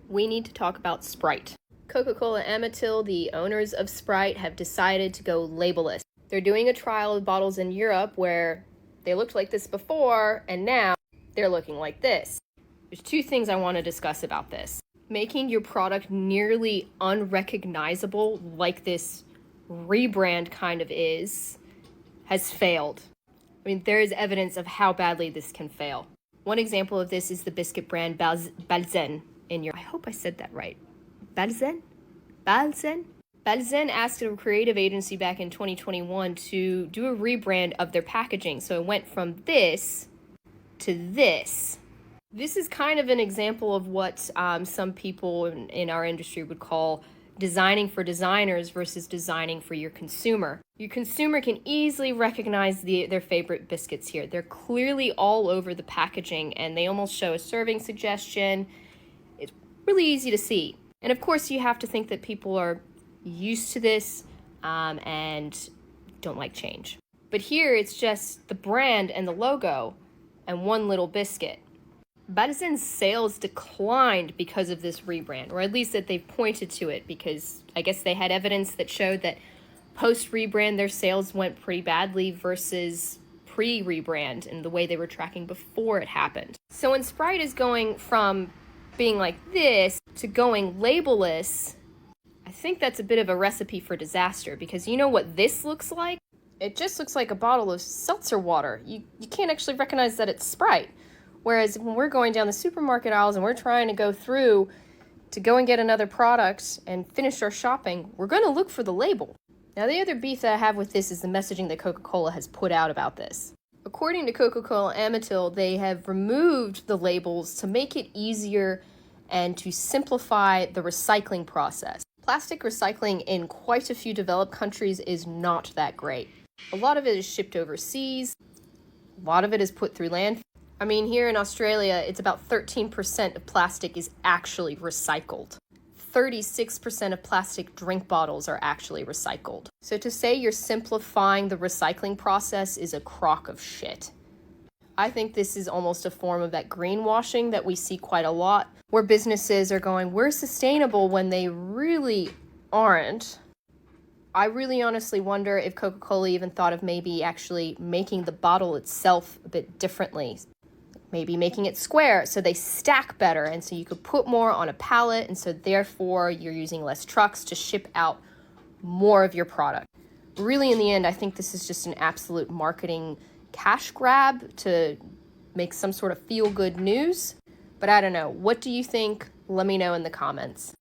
we need to talk about Sprite. Coca-Cola and Amatil, the owners of Sprite, have decided to go labelless. They're doing a trial of bottles in Europe where they looked like this before, and now they're looking like this. There's two things I want to discuss about this. Making your product nearly unrecognizable, like this rebrand kind of is, has failed. I mean, there is evidence of how badly this can fail. One example of this is the biscuit brand Balzen in Europe. I hope I said that right. Balzen? Balzen asked a creative agency back in 2021 to do a rebrand of their packaging. So it went from this to this. This is kind of an example of what some people in our industry would call designing for designers versus designing for your consumer. Your consumer can easily recognize their favorite biscuits here. They're clearly all over the packaging and they almost show a serving suggestion. It's really easy to see. And of course, you have to think that people are used to this and don't like change. But here, it's just the brand and the logo and one little biscuit. Balzen's sales declined because of this rebrand, or at least that they've pointed to it, because I guess they had evidence that showed that post-rebrand their sales went pretty badly versus pre-rebrand and the way they were tracking before it happened. So when Sprite is going from being like this to going labelless, I think that's a bit of a recipe for disaster, because you know what this looks like? It just looks like a bottle of seltzer water. You can't actually recognize that it's Sprite. Whereas when we're going down the supermarket aisles and we're trying to go through to go and get another product and finish our shopping, we're going to look for the label. Now, the other beef that I have with this is the messaging that Coca-Cola has put out about this. According to Coca-Cola Amatil, they have removed the labels to make it easier and to simplify the recycling process. Plastic recycling in quite a few developed countries is not that great. A lot of it is shipped overseas. A lot of it is put through landfill. I mean, here in Australia, it's about 13% of plastic is actually recycled. 36% of plastic drink bottles are actually recycled. So to say you're simplifying the recycling process is a crock of shit. I think this is almost a form of that greenwashing that we see quite a lot, where businesses are going, we're sustainable, when they really aren't. I really honestly wonder if Coca-Cola even thought of maybe actually making the bottle itself a bit differently. Maybe making it square so they stack better, and so you could put more on a pallet, and so therefore you're using less trucks to ship out more of your product. Really, in the end, I think this is just an absolute marketing cash grab to make some sort of feel-good news. But I don't know. What do you think? Let me know in the comments.